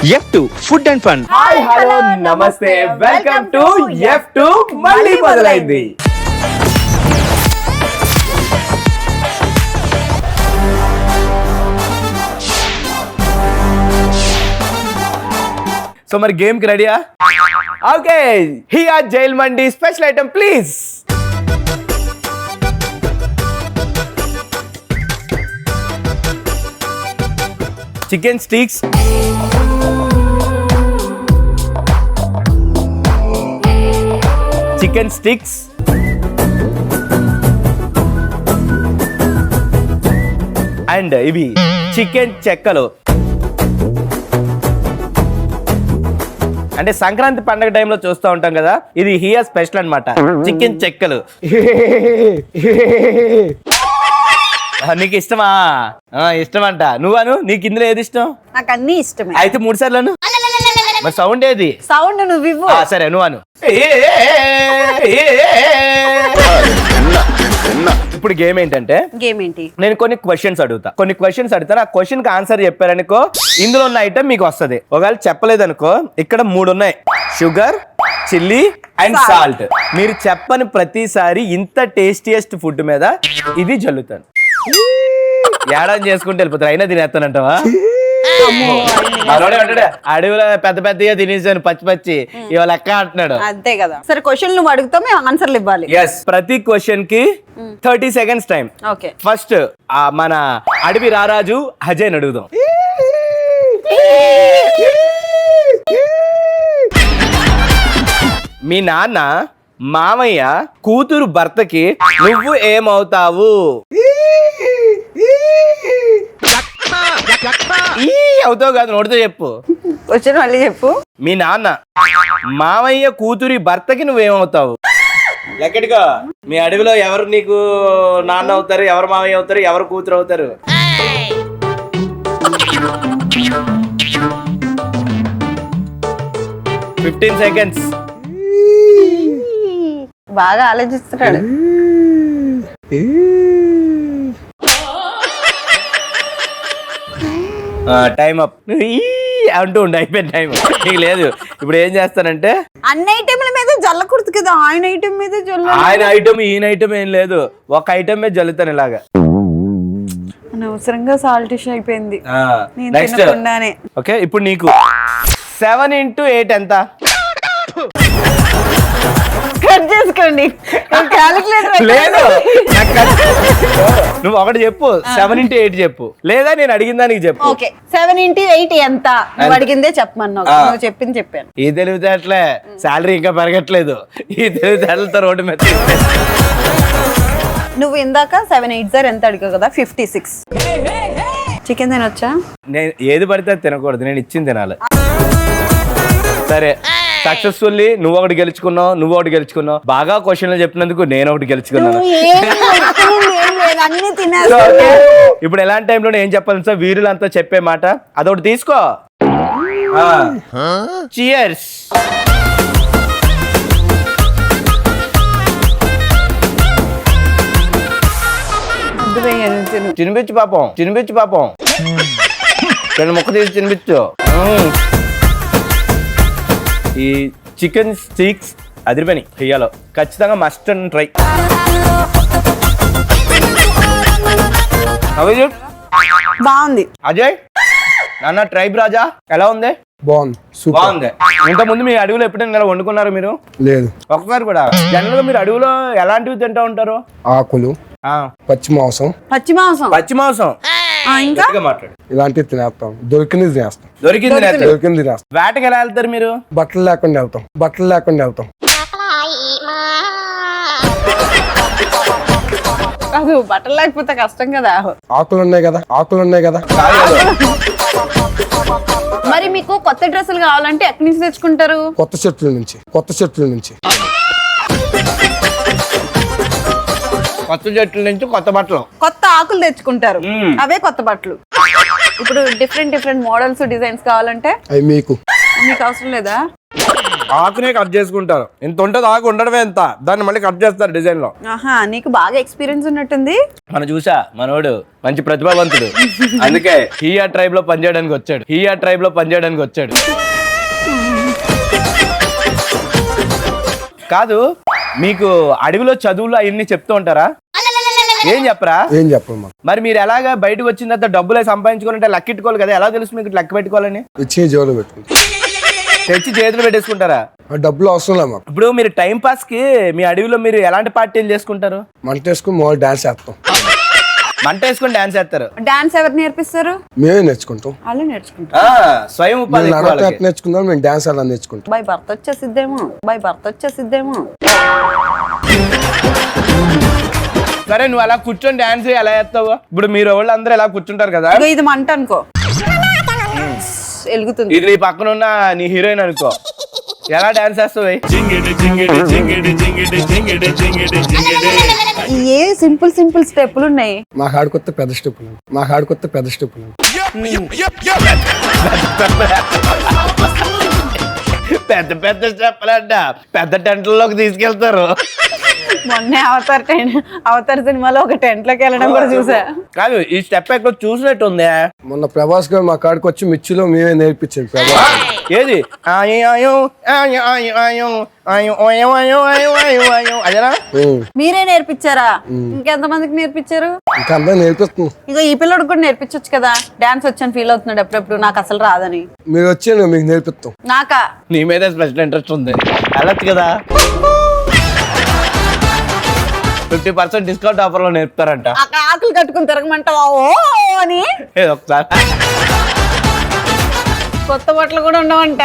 F2 food and fun. Hi hello నమస్తే welcome to F2 మళ్ళీ మొదలైంది. సో మరి గేమ్ కి రెడీయా? Okay, here jail mandi special item please. Chicken sticks, chicken sticks, and ఇవి chicken చెక్కలు. అంటే సంక్రాంతి పండగ టైంలో చూస్తూ ఉంటాం కదా, ఇది హియర్ స్పెషల్ అన్నమాట, చికెన్ చెక్కలు. నీకు ఇష్టమా? ఇష్టమంట. నువ్వను, నీకు ఇందులో ఏది ఇష్టం? నాకు అన్ని ఇష్టమే. అయితే 3 సార్లు మరి సౌండ్ ఏది? సౌండ్ నువ్వు ఇవ్వు. సరే నువ్వు. ఇప్పుడు గేమ్ ఏంటంటే, గేమ్ ఏంటి? నేను కొన్ని క్వశ్చన్స్ అడుగుతాను. ఆ క్వశ్చన్ కి ఆన్సర్ చెప్పారనుకో ఇందులో ఉన్న ఐటమ్ మీకు వస్తది. ఒకవేళ చెప్పలేదనుకో ఇక్కడ 3 ఉన్నాయి: షుగర్, చిల్లీ అండ్ సాల్ట్. మీరు చెప్పని ప్రతిసారి ఇంత టేస్టియస్ట్ ఫుడ్ మీద ఇది జల్లుతాను. ఏడాది చేసుకుంటే వెళ్ళిపోతారు. అయినా తినేస్తానంటావా? అడవిలో పెద్ద పెద్దగా తినేసాను పచ్చి ఇవాళ లెక్క అంటున్నాడు. అంతే కదా. సరే, క్వశ్చన్ నువ్వు అడుగుతావు, మేము ఆన్సర్లు ఇవ్వాలి. ఎస్, ప్రతి క్వశ్చన్ కి 30 seconds టైం. ఓకే, ఫస్ట్ మన అడవి రారాజు అజయ్ అడుగుదాం. మీ నాన్న మామయ్య కూతురు భర్తకి నువ్వు ఏమవుతావు? అవుతావు కాదు, నోటితో చెప్పు. క్వశ్చన్ మళ్ళీ చెప్పు. మీ నాన్న మామయ్య కూతురి భర్తకి నువ్వేమవుతావు? లెక్కటిగా మీ అడవిలో ఎవరు నీకు నాన్న అవుతారు, ఎవరు మామయ్య అవుతారు, ఎవరు కూతురు అవుతారు? Fifteen seconds. బాగా ఆలోచిస్తున్నాడు. టైం అప్ అంటూ ఉండి అయిపోయింది టైం. నీకు లేదు. ఇప్పుడు ఏం చేస్తానంటే, అన్ని ఐటెంల మీద జల్లకూడదు కదా, ఆయన ఐటెం మీద జల్ల. ఆయన ఐటమ్ ఈయన ఐటమ్ ఏం లేదు, ఒక ఐటమ్ మీద జల్లుతాను ఇలాగా. అనవసరంగా సాల్టిష్ అయిపోయింది. నెక్స్ట్. ఓకే, ఇప్పుడు నీకు 7 into 8 ఎంత? కట్ చేసుకోండి. లేదు, నువ్వు ఒకటి చెప్పు. 7 into 8 చెప్పు, లేదా నేను అడిగిన దానికి చెప్పు. ఓకే, 7 into 8 ఎంత? నువ్వు అడిగిందే చెప్పమన్నావు, నువ్వు చెప్పింది చెప్పాను. ఈ తెలివితేటలే, శాలరీ ఇంకా పెరగట్లేదు. ఈ తెలివితేటలతో రోడ్డు మీద. నువ్వు ఇందాక 7 8 ఎంత అడిగావు కదా, 56. చికెన్ తినొచ్చా? నేను ఏది పడితే అది తినకూడదు, నేను ఇచ్చింది తినాలి. సరే, సక్సెస్ఫుల్లీ నువ్వు ఒకటి గెలుచుకున్నావు. బాగా క్వశ్చన్లు చెప్పినందుకు నేను ఒకటి గెలుచుకున్నాను. ఇప్పుడు ఎలాంటి టైంలో ఏం చెప్పాలి సార్? వీరులంతా చెప్పే మాట అదొకటి తీసుకో. చియర్స్. చినిపించు పాపం. రెండు ముక్క తీసి చినిపించు. ఈ చికెన్ స్టిక్స్ అదిరిపోయి చెయ్యాలో ఖచ్చితంగా మస్ట్ అండ్ ట్రై. బాగుంది. అజయ్ నాన్న, ట్రైబ్ రాజా ఎలా ఉంది? బాగుంది. ఇంతకుముందు మీ అడవిలో ఎప్పుడైనా ఇలా వండుకున్నారు మీరు? లేదు, ఒక్కసారి కూడా. జనరల్ గా మీరు అడవిలో ఎలాంటివి తింటా ఉంటారు? ఆకులు, పచ్చి మాంసం. ఇంకా మాట్లాడు. ఇలాంటివి తినేస్తాం. దొరికింది తినేస్తాం. వేటకి ఎలా వెళ్తారు మీరు? బట్టలు లేకుండా వెళ్తాం. కాదు, బట్టలు లేకపోతే కష్టం కదా. ఆకులు ఉన్నాయి కదా. మరి మీకు కొత్త డ్రెస్సులు కావాలంటే ఎక్కడి నుంచి తెచ్చుకుంటారు? కొత్త చెట్ల నుంచి. కొత్త చెట్ల నుంచి కొత్త బట్టలు, కొత్త ఆకులు తెచ్చుకుంటారు. అవే కొత్త బట్టలు. ఇప్పుడు డిఫరెంట్ మోడల్స్, డిజైన్స్ కావాలంటే అవి మీకు అవసరం లేదా? ఆకునే కట్ చేసుకుంటారు. ఇంత ఉంటుంది ఆకు, ఉండడమే ఎంత, దాన్ని మళ్ళీ కట్ చేస్తారు డిజైన్ లో. ఆహా, నీకు బాగా ఎక్స్పీరియన్స్ ఉన్నట్టుంది. మనం చూసా మనోడు మంచి ప్రతిభావంతుడు, అందుకే హియా ట్రైబ్ లో పనిచేయడానికి వచ్చాడు. కాదు, మీకు అడవిలో చదువులు అవన్నీ చెప్తూ ఉంటారా? ఏం చెప్పరా? ఏం చెప్పమ్మా, మరి మీరు ఎలాగా బయటకు వచ్చిన తర్వాత డబ్బులే సంపాదించుకోవాలంటే లెక్కెట్టుకోవాలి కదా, ఎలా తెలుసు మీకు లెక్క పెట్టుకోవాలని? ఇచ్చే జోలు పెట్టుకుంటాం, తెచ్చి చేతులు పెట్టేసుకుంటారా? ఆ డబ్బులు అవసరం లేదు మాకు. ఇప్పుడు మీరు టైం పాస్ కి మీ అడవిలో మీరు ఎలాంటి పార్టీలు చేసుకుంటారు? మంట వేసుకుని మామూలు డాన్స్ చేస్తాం. మంట వేసుకొని డాన్స్ చేస్తారు. డాన్స్ ఎవరు నేర్పిస్తారు? మేమే నేర్చుకుంటాం. వాళ్ళు నేర్చుకుంటారు. స్వయం ఉపాధి ఎక్కువ నడక వాళ్ళకి. నేర్చుకుందాం, మేము డాన్స్ అలా నేర్చుకుంటాం. బై భర్త వచ్చేసిద్దేమో. సరే, నువ్వు అలా కూర్చొని డాన్స్ ఎలా చేస్తావు? ఇప్పుడు మీరు వాళ్ళు అందరూ ఎలా కూర్చుంటారు కదా, ఇగో ఇది మంట అనుకో, వెలుగుతుంది. ఇది నీ పక్కన ఉన్న నీ హీరోయిన్ అనుకో, ఎలా డాన్స్ చేస్తావు? ఏ సింపుల్ స్టెప్పులు ఉన్నాయి. మా కాడికొత్తే పెద్ద స్టెప్పులు. పెద్ద పెద్ద స్టెప్పులంట, పెద్ద టెంట్లలోకి తీసుకెళ్తారు. మొన్నే అవతార్ సినిమాలో ఒక టెంట్ లోకి వెళ్ళడం కూడా చూసా. కాదు, ఈ స్టెప్ ఎక్కడ చూసినట్టు ఉంది. మొన్న ప్రభాస్ గారు మా కాడికి వచ్చి మిర్చిలో మేమే నేర్పించాం. ప్రభాస్ ఏది? అదేనా? మీరే నేర్పించారా? ఇంకెంత మందికి నేర్పించారు? ఇంకా అందరూ నేర్పిస్తున్నాం. ఇక ఈ పిల్లడికి కూడా నేర్పించొచ్చు కదా. డాన్స్ వచ్చని ఫీల్ అవుతున్నాడు అప్పుడప్పుడు, నాకు అసలు రాదని. మీరు వచ్చి మీకు నేర్పిస్తాం. నాకా? నీ మీద స్పెషల్ ఇంట్రెస్ట్ ఉంది, వెళ్ళొచ్చు కదా. 50% డిస్కౌంట్ ఆఫర్ లో నేర్పుతారంట. ఆకులు కట్టుకుని తిరగమంటావా ఓ అని? ఒకసారి కొత్త బట్టలు కూడా ఉండవంట,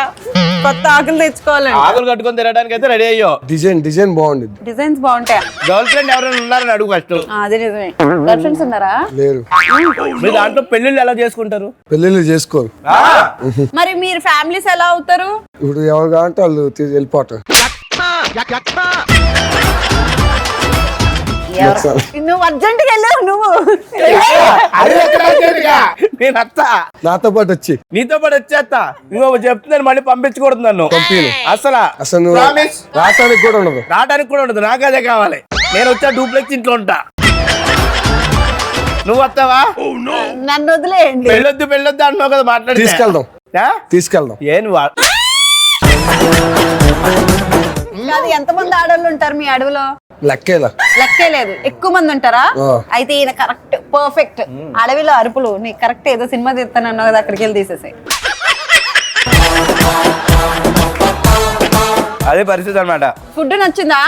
కొత్త ఆకులు తెచ్చుకోవాలండి. ఆకులు కట్టుకొని తిరగడానికి అయితే రెడీ అయ్యో. డిజైన్ బాగుంది. డిజైన్స్ బాగుంటాయి. గర్ల్ ఫ్రెండ్ ఎవరైనా ఉన్నారని అడుగు ఫస్ట్. అదే నిజమే. గర్ల్ ఫ్రెండ్స్ ఉన్నారా? లేరు. మీ దాంట్లో పెళ్లిళ్ళు ఎలా చేసుకుంటారు? పెళ్ళిళ్ళు చేసుకోరు. మరి మీరు ఫ్యామిలీస్ ఎలా అవుతారు? ఇప్పుడు ఎవరు కావాలంటే వాళ్ళు వెళ్ళిపోతారు. నువ్వు అర్జెంట్ గా వెళ్ళావు. నువ్వు నేను అత్త నాతో పాటు వచ్చి నీతో పాటు వచ్చేస్తా. ఇంకో చెప్తున్నాను, మళ్ళీ పంపించకూడదు నన్ను. అసలు నువ్వు Promise? రావటానికి కూడా ఉండదు. నాకు అదే కావాలి. నేను వచ్చా డూప్లెక్స్ ఇంట్లో ఉంటా. నువ్వు వస్తావా? నన్ను వదిలేయండి. పెళ్ళొద్దు అన్నావు కదా, మాట్లాడి తీసుకెళ్దాం. ఏ నువ్వు అది ఎంతమంది ఆడవాళ్ళు ఉంటారు మీ అడవిలో? లెక్కే లేదు, ఎక్కువ మంది ఉంటారా? అయితే ఈయన కరెక్ట్, పర్ఫెక్ట్. అడవిలో అరుపులు నీకు కరెక్ట్. ఏదో సినిమా తీస్తానన్నావు కదా, అక్కడికి వెళ్ళి తీసేసాయి. అదే పరిస్థితి అన్నమాట. ఫుడ్ నచ్చిందా?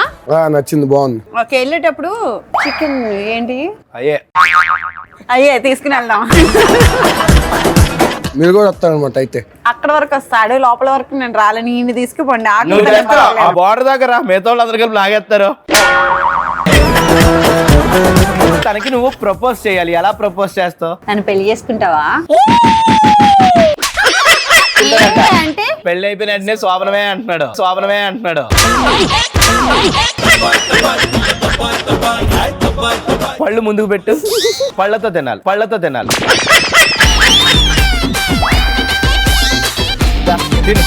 నచ్చింది, బాగుంది. ఓకే, వెళ్ళేటప్పుడు చికెన్ ఏంటి అయ్యే తీసుకుని వెళ్దాం. మీరు కూడా వస్తారనమాట. అయితే అక్కడ వరకు వస్తాడు, లోపల వరకు నేను రాలేని. ఈయన తీసుకుపోండి. బార్డర్ దగ్గర మిగతా వాళ్ళు అందరు కలిపి లాగేస్తారు. తనకి నువ్వు ప్రపోజ్ చేయాలి. ఎలా ప్రపోజ్ చేస్తావు? నన్ను పెళ్లి చేసుకుంటావా అంటే? పెళ్లి అయిపోయిన వెంటనే శోభనమే అంటున్నాడు. పళ్ళు ముందుకు పెట్టు, పళ్ళతో తినాలి. తిను.